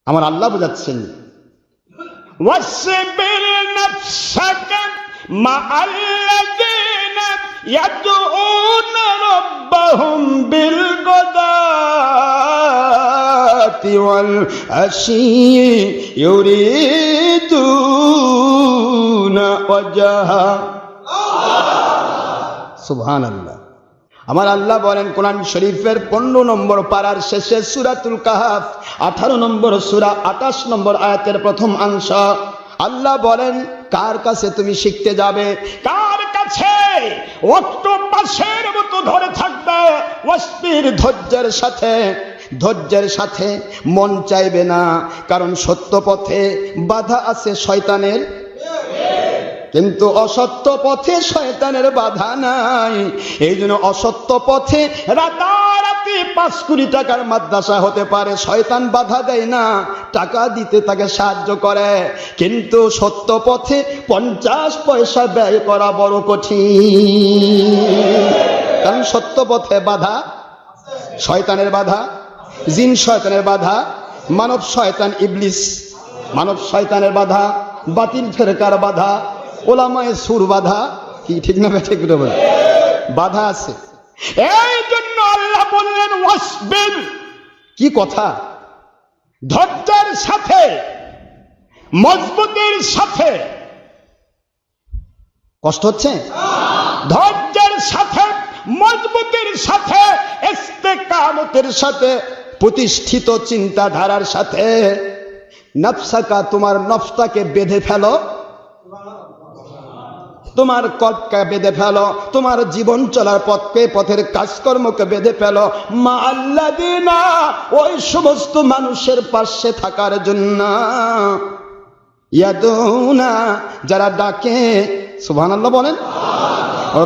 আমার আল্লাহ বোঝাচ্ছেন, واصبر نفسك مع الذين يدعون ربهم بالغداة والعشي يريدون وجهه। সুবহানাল্লাহ। আমার আল্লাহ বলেন কোরআন শরীফের 15 নম্বর পারার শেষে সূরাতুল কাহাফ 18 নম্বর সূরা 28 নম্বর আয়াতের প্রথম অংশ, আল্লাহ বলেন কার কাছে তুমি শিখতে যাবে? কার কাছে? অক্টোপাসের মতো ধরে থাকবে। ওয়াসবির, ধৈর্যের সাথে মন চাইবে না, কারণ সত্য পথে বাধা আছে শয়তানের, কিন্তু অসত্য পথে শয়তানের বাধা নাই। এই জন্য অসত্য পথে রাতারাতি 5 কোটি টাকার মাদ্রাসা হতে পারে, শয়তান বাধা দেয় না, টাকা দিতে তাকে সাহায্য করে। কিন্তু সত্য পথে 50 পয়সা ব্যয় করা বড় কঠিন, কারণ সত্য পথে বাধা, শয়তানের বাধা, জিন শয়তানের বাধা, মানব শয়তান ইবলিস, মানব শয়তানের বাধা, বাতিল ফেরকার বাধা, ওলামায়ে সুর বাধা, কি ঠিক না ঠিক বলে বাধা আছে। এই জন্য আল্লাহ বললেন ওয়াসবির, কি কথা? ধৈর্যের সাথে, মজবুতির সাথে। কষ্ট হচ্ছে? ধৈর্যের সাথে, মজবুতির সাথে, ইস্তেকামতের সাথে, প্রতিষ্ঠিত চিন্তাধারার সাথে। নফসাকা, তোমার নফসটাকে বেঁধে ফেলো, তোমার কলবকে বেঁধে ফেলো, তোমার জীবন চলার পথকে, পথের কাজকর্মকে বেঁধে ফেলো। মা আল্লাযিনা, ওই সমস্ত মানুষের পাশে থাকার জন্য, ইয়াদুনা, যারা ডাকে, সুবহানাল্লাহ বলেন,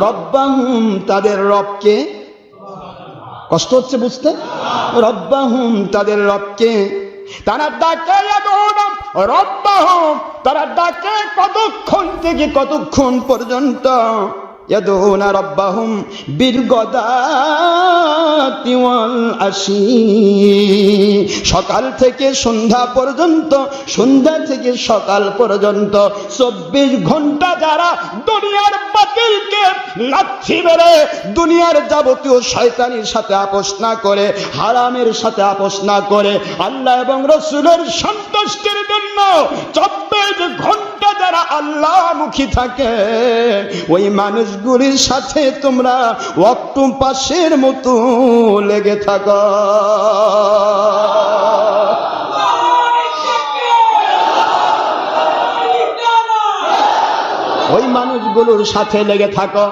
রব্বাহুম, তাদের রবকে। কষ্ট হচ্ছে বুঝতে? রব্বাহুম, তাদের রবকে তারা ডাকে, রব্বাহুম, তারা ডাকে কতক্ষণ থেকে কতক্ষণ পর্যন্ত? ইয়াদুনা রব্বাহুম বিলগাদাতি ওয়াল আশি, সকাল থেকে সন্ধ্যা পর্যন্ত, সন্ধ্যা থেকে সকাল পর্যন্ত 24 ঘন্টা যারা দুনিয়ার বাতিলকে লাথি মেরে, দুনিয়ার যাবতীয় শয়তানির সাথে আপোষ না করে, হারামের সাথে আপোষ না করে, আল্লাহ এবং রাসূলের সন্তুষ্টির জন্য 24 ঘন্টা যারা আল্লাহমুখী থাকে, ওই মানুষগুলির সাথে তোমরা অক্টোপাসের মতো লেগে থাকো। ওই মানুষগুলোর সাথে লেগে থাকো,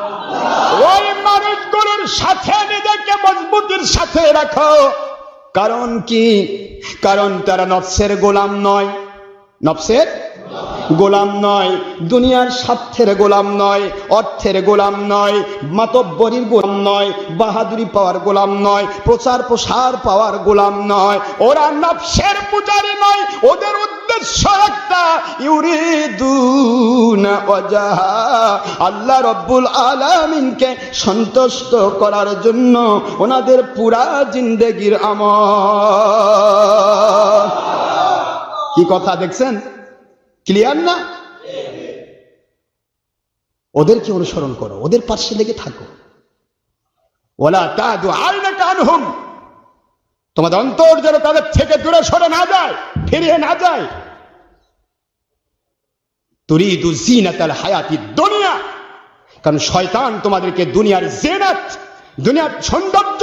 ওই মানুষগুলোর সাথে নিজেকে মজবুতির সাথে রাখো। কারণ কি? কারণ তারা নফসের গোলাম নয়, নফসের গোলাম নয়, দুনিয়ার স্বার্থের গোলাম নয়, অর্থের গোলাম নয়, মাতব্বরির গোলাম নয়, বাহাদুরি পাওয়ার গোলাম নয়, প্রচার প্রসার পাওয়ার গোলাম নয়। ওরা নফসের পূজারী নয়, ওদের উদ্দেশ্য একটা, ইউরিদুনা ওয়াজহা, আল্লাহ রব্বুল আলামিনকে সন্তুষ্ট করার জন্য ওনাদের পুরা জিন্দেগির আমল। কি কথা দেখছেন? ক্লিয়ার না? ওদেরকে অনুসরণ করো, ওদের পাশে লেগে থাকো। ওয়ালা তাদু আইনাকা আনহুম, তোমাদের অন্তর যেন তাদের থেকে দূরে সরে না যায়, ফিরিয়ে না যায়। তুরিদু জিনাতাল হায়াতিদ দুনিয়া, কারণ শয়তান তোমাদেরকে দুনিয়ার জিনাত, দুনিয়ার সৌন্দর্য,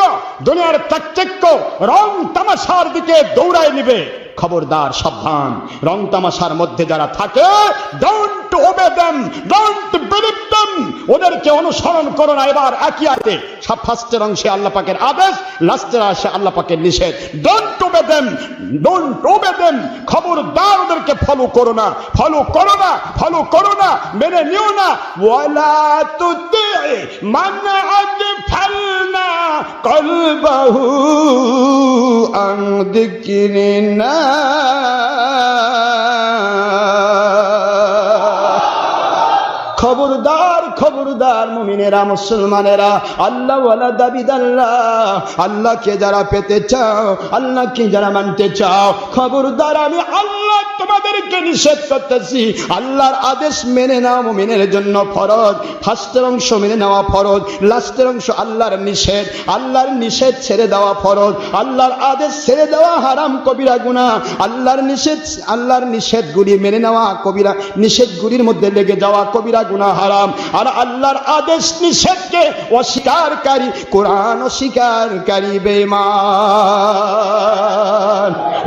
দুনিয়ার চাকচিক্য, রং তামাশার দিকে দৌড়ায় নিবে। খবরদার, সাবধান। রং তামাশার মধ্যে যারা থাকে, don't obey them, don't believe them, ওদেরকে অনুসরণ করো না। এবার একই আয়াতে ফার্স্টের অংশে আল্লাহ পাকের আদেশ, লাস্টের আসে আল্লাহ পাকের নিষেধ। Don't obey them, don't obey them, খবরদার ওদেরকে ফলো করো না, ফলো করো না, ফলো করো না, মেনে নিও না। ওয়ালা তুতি মান আগফালনা কলবাহু আন যিকরিনা, খবরদার, খবরদার মুমিন মুমিনেরা, মুসলমানেরা, আল্লাহ ওয়ালা দাবিদাররা, আল্লাহকে যারা পেতে চাও, আল্লাহকে যারা মানতে চাও, খবরদার আমি আল্লাহ তোমাদেরকে নিষেধ করতেছি। আল্লাহর আদেশ মেনে নাও মুমিনের জন্য ফরজ। ফার্স্টের অংশ মেনে নেওয়া ফরজ, লাস্টের অংশ আল্লাহর নিষেধ। আল্লাহর নিষেধ ছেড়ে দেওয়া ফরজ, আল্লাহর আদেশ ছেড়ে দেওয়া হারাম, কবিরা গুনাহ। আল্লাহর নিষেধগুলি মেনে নেওয়া কবিরা, নিষেধগুলির মধ্যে লেগে যাওয়া কবিরা গুনাহ হারাম। আর আল্লাহর আদেশ নিষেধকে অস্বীকারী, কোরআন অস্বীকারী বেঈমান।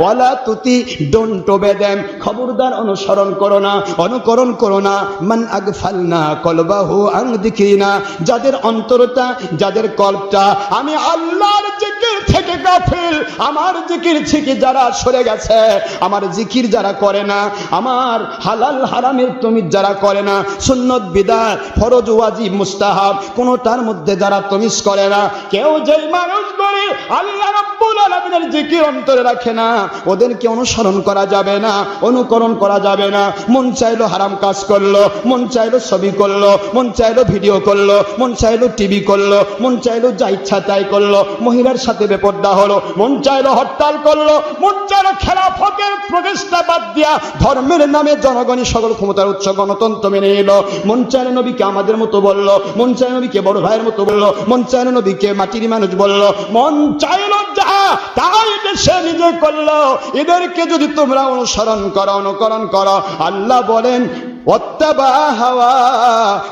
ওয়ালা তুতি, ডোন্ট ওবে দেম, খবরদার অনুসরণ করো না, অনুকরণ করো না। মান আগফালনা কলবাহু আন যিকরিনা, যাদের অন্তরটা, যাদের কলবটা আমি আল্লাহর জিকির থেকে গাফিল, আমার জিকির থেকে যারা সরে গেছে, আমার জিকির যারা করে না, আমার হালাল হারামের তমিজ যারা করে না, সুন্নত বিদআত ফরজ ওয়াজিব মুস্তাহাব কোনটার মধ্যে যারা তমিজ করে না, কেউ যেই মানুষগুলি আল্লাহ রাব্বুল আলামিনের জিকির অন্তরে রাখে না, ওদেরকে অনুসরণ করা যাবে না, অনুকরণ করা যাবে না। মন চাইলো হারাম কাজ করলো, মন চাইলো ছবি করলো, মন চাইলো ভিডিও করলো, মন চাইলো টিভি করলো, মন চাইলো যা ইচ্ছা তাই করলো, মহিলার সাথে বেপর্দা হলো, মন চাইলো হরতাল করলো, মন চাইলো খেলাফতের প্রচেষ্টা বাদ দিয়া ধর্মের নামে জনগণই সকল ক্ষমতার উৎস গণতন্ত্র মেনে নিল, মন চাইলো নবীকে আমাদের মতো বললো, মন চাইলো নবীকে বড় ভাইয়ের মতো বললো, মন চাইলো নবীকে মাটির মানুষ বললো, মন চাইলো যা তাই দেশে নিজে করলো। এদেরকে যদি তোমরা অনুসরণ করো, অনুকরণ করো, আল্লাহ বলেন ওয়াত্তাবা হাওয়া,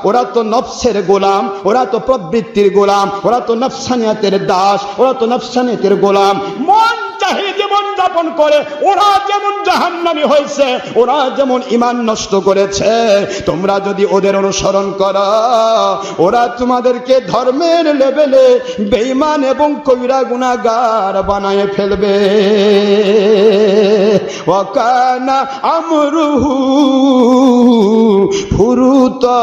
ওরা তো নফসের গোলাম, ওরা তো প্রবৃত্তির গোলাম, ওরা তো নফসানিয়াতের দাস, ওরা তো নফসানিয়াতের গোলাম। মন চাহে জীবন যাপন করে, ওরা যেমন জাহান্নামী হয়েছে, ওরা যেমন ঈমান নষ্ট করেছে, তোমরা যদি ওদের অনুসরণ করো, ওরা তোমাদেরকে ধর্মের লেভেলে বেঈমান এবং কবিরা গুনাহগার বানায় ফেলবে। ওয়া কানা আমরুহু ফুরুতা,